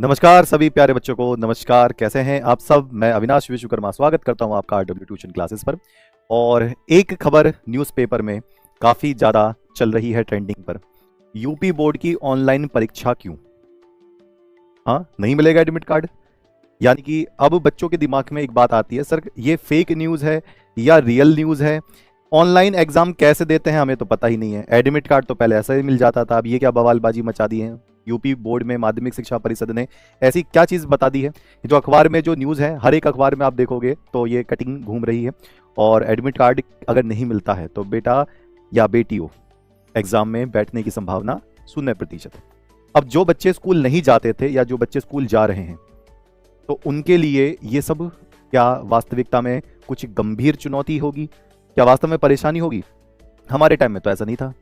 नमस्कार सभी प्यारे बच्चों को। नमस्कार, कैसे हैं आप सब। मैं अविनाश विश्वकर्मा स्वागत करता हूं आपका RW ट्यूशन क्लासेस पर। और एक खबर न्यूज़पेपर में काफ़ी ज़्यादा चल रही है ट्रेंडिंग पर। यूपी बोर्ड की ऑनलाइन परीक्षा क्यों? हाँ, नहीं मिलेगा एडमिट कार्ड। यानी कि अब बच्चों के दिमाग में एक बात आती है, सर ये फेक न्यूज़ है या रियल न्यूज़ है? ऑनलाइन एग्जाम कैसे देते हैं हमें तो पता ही नहीं है। एडमिट कार्ड तो पहले ऐसा ही मिल जाता था, अब ये क्या बवालबाजी मचा दी है यूपी बोर्ड में। माध्यमिक शिक्षा परिषद ने ऐसी क्या चीज़ बता दी है? जो अखबार में जो न्यूज़ है, हर एक अखबार में आप देखोगे तो ये कटिंग घूम रही है। और एडमिट कार्ड अगर नहीं मिलता है तो बेटा या बेटियों, एग्जाम में बैठने की संभावना 0%। अब जो बच्चे स्कूल नहीं जाते थे या जो बच्चे स्कूल जा रहे हैं, तो उनके लिए ये सब क्या वास्तविकता में कुछ गंभीर चुनौती होगी? क्या वास्तव में परेशानी होगी? हमारे टाइम में तो ऐसा नहीं था।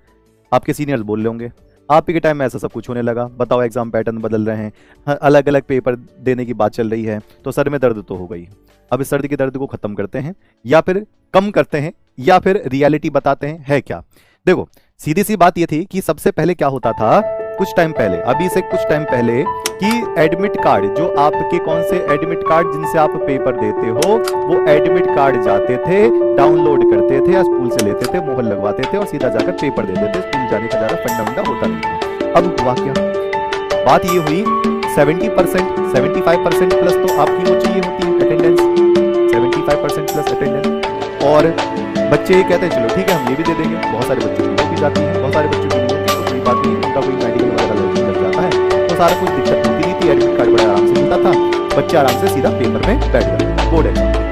आपके सीनियर्स बोल रहे होंगे आप ही के टाइम में ऐसा सब कुछ होने लगा। बताओ, एग्जाम पैटर्न बदल रहे हैं, अलग अलग पेपर देने की बात चल रही है, तो सर में दर्द तो हो गई। अब इस सर के दर्द को खत्म करते हैं या फिर कम करते हैं या फिर रियलिटी बताते हैं, है क्या? देखो, सीधी सी बात ये थी कि सबसे पहले क्या होता था कुछ टाइम पहले, अभी से कुछ टाइम पहले, कि एडमिट कार्ड जो आपके कौन से एडमिट कार्ड जिनसे आप पेपर देते हो, वो एडमिट कार्ड जाते थे, डाउनलोड करते थे या स्कूल से लेते थे, मोहर लगवाते थे और सीधा जाकर पेपर देते थे। स्कूल जाने का ज्यादा फंडा होता नहीं था। अब हुआ क्या? बात ये हुई 70%, 75% प्लस तो आपकी वो चाहिए होती है अटेंडेंस, 75% प्लस अटेंडेंस। और बच्चे ये कहते हैं चलो ठीक है हम ये भी दे देंगे। बहुत सारे बच्चों की हो भी जाती है, बहुत सारे बच्चों की नहीं होती, तो कोई बात नहीं, उनका कोई मेडिकल वगैरह लग जाता है तो सारा कुछ दिक्कत होती नहीं थी। एडमिट कार्ड बड़े आराम से मिलता था, बच्चे आराम से सीधा पेपर में बैठ जाते। बोर्ड एग्जाम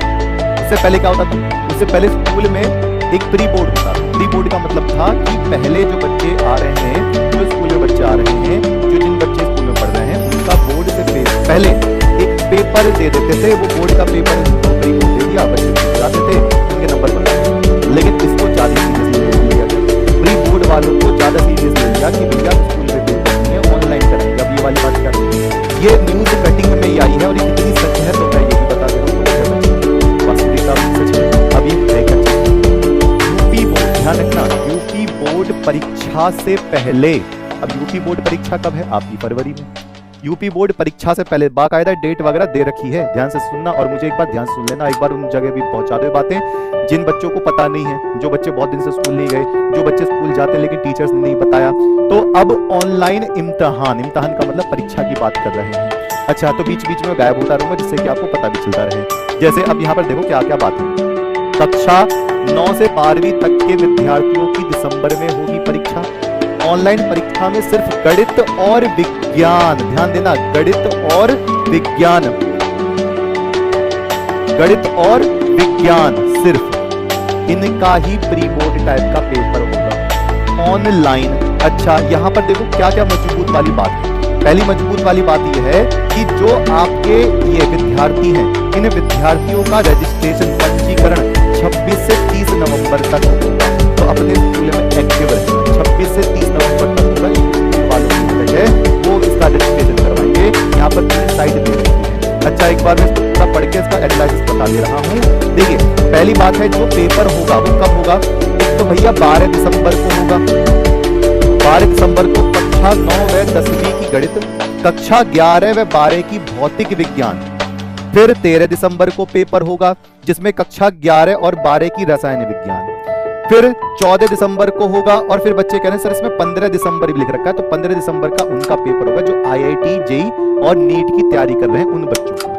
उससे पहले क्या होता था? उससे पहले स्कूल में एक प्री बोर्ड होता था। प्री बोर्ड का मतलब था कि पहले जो बच्चे आ रहे हैं, जो स्कूल में बच्चे आ रहे हैं, जो जिन बच्चे स्कूल में पढ़ रहे हैं, उनका बोर्ड से पहले एक पेपर दे देते थे। वो बोर्ड का पेपर प्री बोर्ड दे दिया, बच्चे जाते थे, उनके नंबर बनते। लेकिन इसको ज्यादा सीरियस ले लिया गया। प्री बोर्ड वालों को ज्यादा सीरियस ले लिया कि भैया स्कूल में पेपर नहीं है, ऑनलाइन कराएंगे। अब ये वाली बात क्या है? ये न्यूज कटिंग में ही आई है और ये कितनी सच है तो मैं ये भी बता दे रहा हूँ, वास्तविकता सच है। अब ये यूपी बोर्ड, ध्यान रखना, यूपी बोर्ड परीक्षा से पहले, अब यूपी बोर्ड परीक्षा कब है आपकी? फरवरी में। यूपी बोर्ड परीक्षा से पहले बाकायदा डेट वगैरह दे रखी है। ध्यान से सुनना और मुझे एक बार ध्यान सुन लेना, एक बार उन जगह भी पहुंचा दो बातें जिन बच्चों को पता नहीं है, जो बच्चे बहुत दिन से स्कूल नहीं गए, जो बच्चे स्कूल जाते लेकिन टीचर्स ने नहीं बताया। तो अब ऑनलाइन इम्तिहान, इम्तिहान का मतलब परीक्षा की बात कर रहे हैं। अच्छा, तो बीच बीच में गायब होता रहूंगा जिससे कि आपको पता भी चलता रहे। जैसे अब यहाँ पर देखो क्या क्या बात है। कक्षा 9 से 12वीं तक के विद्यार्थियों की दिसंबर में होगी परीक्षा। ऑनलाइन परीक्षा में सिर्फ गणित और विज्ञान, ध्यान देना, गणित और विज्ञान, गणित और विज्ञान, सिर्फ इनका ही प्री बोर्ड टाइप का पेपर होगा ऑनलाइन। अच्छा, यहां पर देखो क्या क्या मजबूत वाली बात है। पहली मजबूत वाली बात यह है कि जो आपके ये विद्यार्थी हैं, इन विद्यार्थियों का रजिस्ट्रेशन, पंजीकरण 26 से 30 नवंबर तक होगा। तो अपने स्कूल में एक्टिव रहे, 26 से 30 नवंबर तक होगा। स्कूल वालों की है वो इसका रजिस्ट्रेशन करवाएंगे। यहाँ पर पूरी साइड दे रखी है। अच्छा, एक बार मैं इसको पूरा पढ़ के इसका एनालिसिस बता दे रहा हूँ। देखिए, पहली बात है जो पेपर होगा वो कब होगा? एक तो भैया 12 दिसंबर को होगा। 12 दिसंबर को कक्षा 9 व 10वीं की गणित, कक्षा 11 व 12 की भौतिक विज्ञान। फिर 13 दिसंबर को पेपर होगा जिसमें कक्षा 11 और 12 की रसायन विज्ञान। फिर 14 दिसंबर को होगा और फिर बच्चे कह रहे हैं सर इसमें 15 दिसंबर भी लिख रखा है, तो 15 दिसंबर का उनका पेपर होगा जो IIT JEE और नीट की तैयारी कर रहे हैं उन बच्चों को।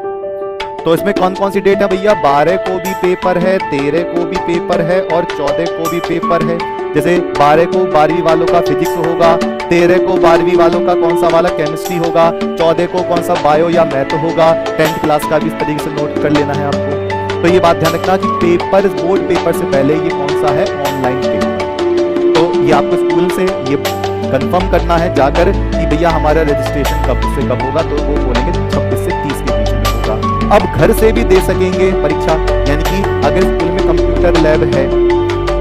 तो इसमें कौन कौन सी डेट है भैया? 12 को भी पेपर है, 13 को भी पेपर है और 14 को भी पेपर है। जैसे 12 को 12वीं वालों का फिजिक्स होगा, 13 को 12वीं वालों का कौन सा वाला केमिस्ट्री होगा, 14 को कौन सा बायो या मैथ होगा। 10th क्लास का भी इस तरीके से नोट कर लेना है आपको। तो ये बात ध्यान रखना कि पेपर, बोर्ड पेपर से पहले ये कौन सा है? Online paper. तो ये आपको स्कूल से ये कंफर्म करना है जाकर कि भैया हमारा रजिस्ट्रेशन कब से कब होगा, तो वो बोलेंगे 26 से 30 के बीच में होगा। अब घर से भी दे सकेंगे परीक्षा, यानी कि अगर स्कूल में कंप्यूटर लैब है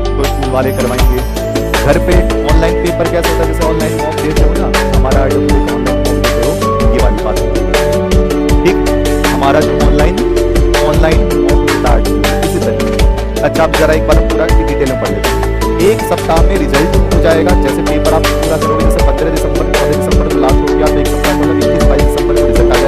तो स्कूल वाले करवाएंगे। घर पे ऑनलाइन पेपर कैसे होता है? जैसे ऑनलाइन फॉर्म देते हो ना, हमारा ऑनलाइन फॉर्म देते हो, ये वाली बात है। ठीक, हमारा जो ऑनलाइन स्टार्ट इसी तरीके। अच्छा, अब जरा एक बार पूरा डिटेल में पढ़ लेते हैं। एक सप्ताह में रिजल्ट हो जाएगा। जैसे पेपर आप पूरा करोगे, जैसे 15 दिसंबर 14 दिसंबर को लास्ट हो गया तो एक सप्ताह मतलब 21-22 दिसंबर को रिजल्ट आ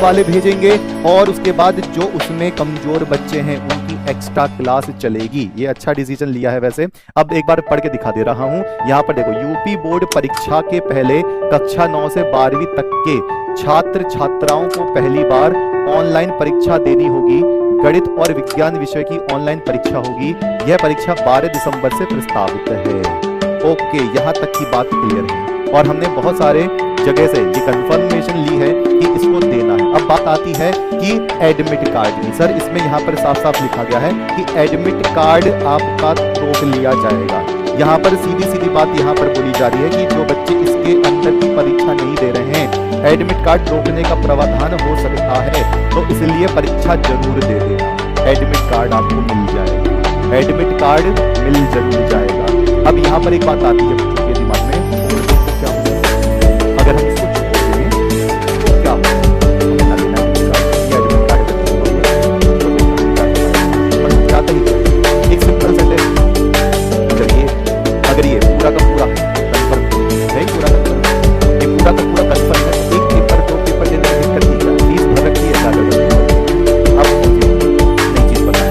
वाले भेजेंगे और उसके बाद जो उसमें कमजोर बच्चे हैं उनकी एक्स्ट्रा क्लास चलेगी। ये अच्छा डिसीजन लिया है। वैसे अब एक बार पढ़ के दिखा दे रहा हूं। यहाँ पर देखो, यूपी बोर्ड परीक्षा के पहले कक्षा 9 से 12वीं तक के छात्र छात्राओं को पहली बार ऑनलाइन परीक्षा देनी होगी। गणित और विज्ञान विषय की ऑनलाइन परीक्षा होगी। यह परीक्षा 12 दिसंबर से प्रस्तावित है। ओके, यहाँ तक की बात क्लियर है और हमने बहुत सारे जगह से ये कंफर्मेशन ली है कि इसको देना है। अब बात आती है कि एडमिट कार्ड की। सर इसमें यहाँ पर साफ साफ लिखा गया है कि एडमिट कार्ड आपका रोक लिया जाएगा। यहाँ पर सीधी सीधी बात यहाँ पर बोली जा रही है कि जो बच्चे इसके अंदर की परीक्षा नहीं दे रहे हैं, एडमिट कार्ड रोकने का प्रावधान हो सकता है, तो इसलिए परीक्षा जरूर दे देना। एडमिट कार्ड आपको मिल जाएगा, एडमिट कार्ड मिल जरूर जाएगा। अब यहाँ पर एक बात आती है बच्चों के दिमाग में, क्या होगा अगर हम इसको छोड़ दें तो क्या होगा? हमें ना लेना ये एडमिट कार्ड जाता ही एक सिंपल सेंटेंस, अगर ये पूरा का पूरा कंफर्म है, पूरा कंफर्म, ये पूरा का पूरा कंफर्म है, एक पेपर दो पेपर देने में दिक्कत नहीं है, फीस भर रखी है ज़्यादा। अब नई चीज पता है,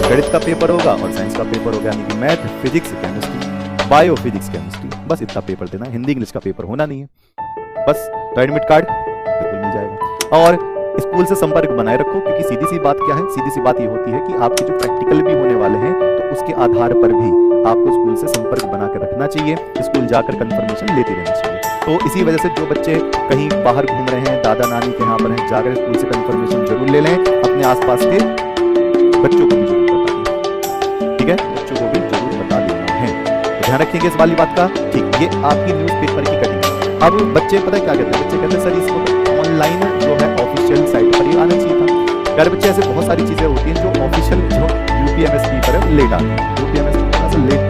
गणित का पेपर होगा और साइंस का पेपर होगा, यानी कि math, physics, chemistry, bio, physics, chemistry, बस इतना पेपर देना। हिंदी इंग्लिश का पेपर होना नहीं है बस। तो एडमिट कार्ड बिल्कुल मिल जाएगा। और स्कूल से संपर्क बनाए रखो, क्योंकि सीधी सी बात क्या है, सीधी सी बात ये होती है कि आपके जो प्रैक्टिकल भी होने वाले हैं तो उसके आधार पर भी आपको स्कूल से संपर्क बना कर रखना चाहिए। स्कूल जाकर कंफर्मेशन लेते रहना चाहिए। तो इसी वजह से जो बच्चे कहीं बाहर घूम रहे हैं, दादा नानी के यहाँ पर हैं, जाकर स्कूल से कंफर्मेशन जरूर ले लें। अपने आसपास के बच्चों को भी जरूर बता दें, ठीक है, बच्चों को भी जरूर बता देना है। तो ध्यान रखिएगा इस वाली बात का। ठीक, ये आपकी न्यूज़पेपर की कटिंग है। अब बच्चे पता है क्या कहते हैं, बच्चे कहते हैं सर इसको ऑनलाइन जो है ऑफिशियल साइट पर ही आना चाहिए था। यार बच्चे, ऐसे बहुत सारी चीजें होती हैं जो ऑफिशियल जो यूपीएमएसपी पर है लेट आती है। यूपीएमएसपी थोड़ा सा लेट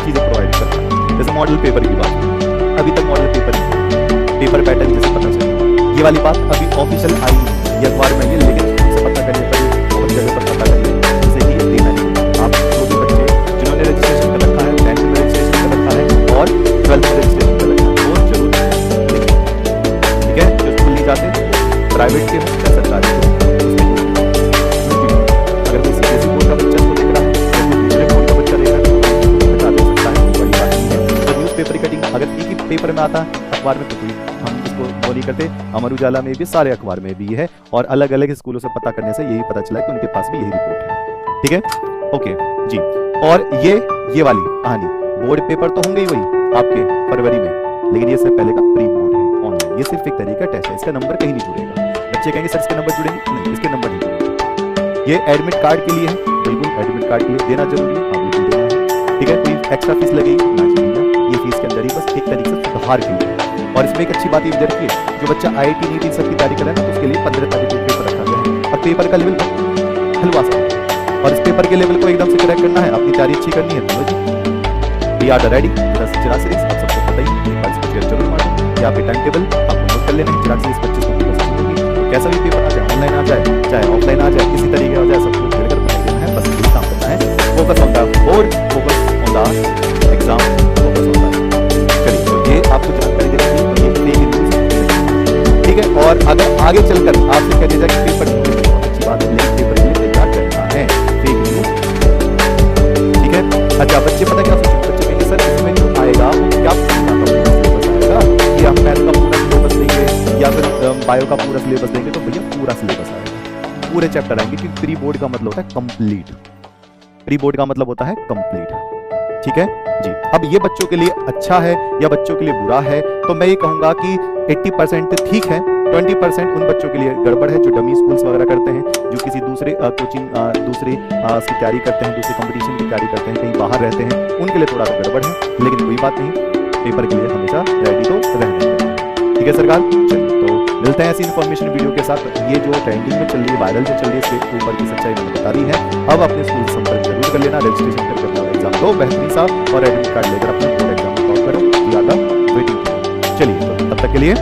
चीजें प्रोवाइड करता है। जैसे मॉडल पेपर की बात, अभी तक मॉडल पेपर पेपर पैटर्न जैसे पता चला, ये वाली बात अभी ऑफिशियल आई नहीं ये अखबार में, ये लेकिन से पता करने पर बहुत जगह पर पता करिए, जैसे कि ये देना नहीं। आप जो भी बच्चे जिन्होंने रजिस्ट्रेशन कर रखा है, 10th में रजिस्ट्रेशन कर रखा है और 12th में रजिस्ट्रेशन कर रखा है, वो जरूर ठीक है। जो स्कूल नहीं जाते प्राइवेट के या सरकारी के, अगर कोई सीबीएसई बोर्ड का बच्चा इसको देख रहा है या दूसरे बोर्ड का बच्चा देख रहा है तो बता दे सकता है, बड़ी बात नहीं है। तो न्यूज़पेपर कटिंग अगर एक ही पेपर में आता अखबार में तो कोई हम इसको वो नहीं करते। अमर उजाला में भी, सारे अखबार में भी है और अलग अलग स्कूलों से पता करने से यही पता चला कि उनके पास भी यही रिपोर्ट है, ठीक है। ओके जी, और ये वाली कहानी, बोर्ड पेपर तो होंगे ही वही आपके फरवरी में, लेकिन ये सब पहले का प्री बोर्ड है ऑनलाइन। ये सिर्फ एक तरीका टेस्ट है, इसका नंबर कहीं नहीं जुड़ेगा। बच्चे कहेंगे सर इसके नंबर जुड़ेंगे, नहीं इसके नंबर नहीं जुड़ेंगे। ये एडमिट कार्ड के लिए है, बिल्कुल एडमिट कार्ड के लिए देना जरूरी है, हाँ बिल्कुल देना है, ठीक है। कोई एक्स्ट्रा फीस लगेगी ना चाहिए, ये फीस के अंदर ही बस एक तरीके से सुधार के लिए। और इसमें एक अच्छी बात ये इधर की है, जो बच्चा IIT नीट इन सब की तैयारी कर रहा है ना, तो उसके लिए 15 तारीख को पेपर रखा गया है और पेपर का लेवल हलवा सा, और इस पेपर के लेवल को एकदम से क्रैक करना है, अपनी तैयारी अच्छी करनी है तो we are ready. Chirag series आप सबको पता ही, एक बार इसको शेयर जरूर मारो। यहाँ पे टाइम टेबल आपको नोट कर लेना है। चिराग सीरीज 25 होगी, तो कैसा भी पेपर आ जाए, ऑनलाइन आ जाए चाहे ऑफलाइन आ जाए, किसी तरीके आ जाए, सबको खेल कर पढ़ाई देना है, बस यही काम करना है। Focus on the board, focus on the exam, focus on the. चलिए, तो ये आपको जानकारी देनी थी, तो ये फेक न्यूज़, ठीक है। और अगर आगे चलकर आपसे कह दिया जाए कि पेपर बहुत अच्छी बात है, लेकिन पेपर के लिए तैयार करना है, फेक न्यूज़, ठीक है। अच्छा, बच्चे पता क्या सोचते, बच्चे कहेंगे सर इसमें जो आएगा वो क्या सिलेबस आएगा, कि हम मैथ का पूरा सिलेबस देंगे या फिर बायो का पूरा सिलेबस देंगे, तो भैया पूरा सिलेबस आएगा, पूरे चैप्टर आएंगे, क्योंकि प्री बोर्ड का मतलब होता है कंप्लीट। प्री बोर्ड का मतलब होता है कंप्लीट, ठीक है जी। अब ये बच्चों के लिए अच्छा है या बच्चों के लिए बुरा है, तो मैं ये कहूंगा कि 80% ठीक है, 20% उन बच्चों के लिए गड़बड़ है जो डमी स्कूल्स वगैरह करते हैं, जो किसी दूसरे कोचिंग दूसरे की तैयारी करते हैं, दूसरे कंपटीशन की तैयारी करते हैं, कहीं बाहर रहते हैं, उनके लिए थोड़ा सा गड़बड़ है, लेकिन कोई बात नहीं, पेपर के लिए हमेशा रेडी तो रहना चाहिए, ठीक है सरकार। चलिए, तो मिलते हैं ऐसी इन्फॉर्मेशन वीडियो के साथ। ये जो ट्रेंडिंग में चल रही है, वायरल जो चल रही है, इसके ऊपर की सच्चाई मैंने बता दी है। अब अपने स्कूल से संपर्क जरूर कर लेना, रजिस्ट्रेशन करके अपना एग्जाम दो बेहतरीन सा, और एडमिट कार्ड लेकर अपना बोर्ड एग्जाम टॉप करो, ज्यादा वेटिंग। चलिए, तो तब तक के लिए